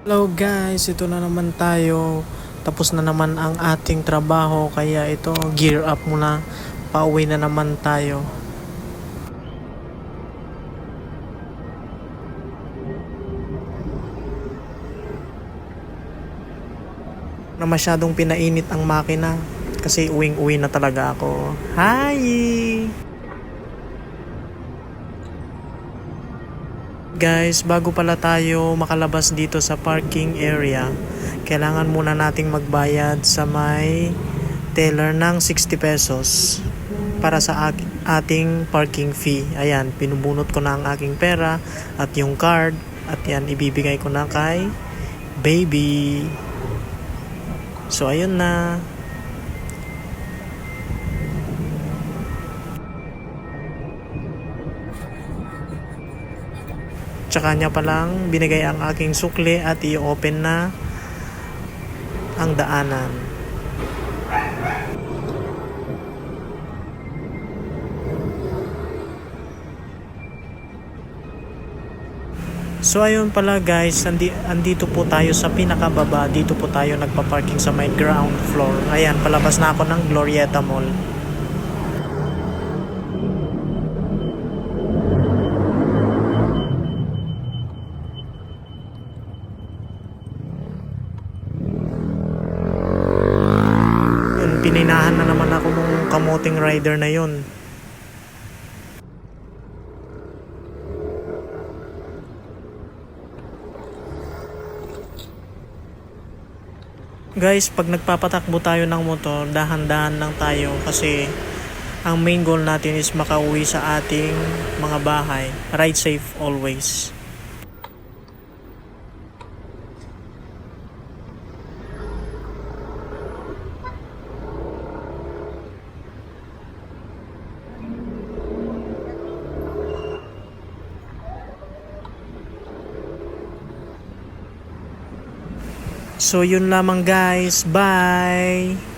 Hello guys, ito na naman tayo. Tapos na naman ang ating trabaho kaya ito gear up muna. Pauwi na naman tayo. Na masyadong pinainit ang makina kasi uwing-uwi na talaga ako. Hi! Guys, bago pala tayo makalabas dito sa parking area, kailangan muna nating magbayad sa may teller ng 60 pesos para sa ating parking fee. Ayan, pinubunot ko na ang aking pera at yung card at yan, ibibigay ko na kay baby. So, ayun na. Tsaka niya palang binigay ang aking sukli at i-open na ang daanan. So ayun pala guys, andito po tayo sa pinakababa. Dito po tayo nagpa-parking sa may ground floor. Ayan, palabas na ako ng Glorieta Mall. Pininahan na naman ako ng kamoting rider na yun. Guys, pag nagpapatakbo tayo ng motor, dahan-dahan lang tayo kasi ang main goal natin is makauwi sa ating mga bahay. Ride safe always. So yun lamang guys, bye!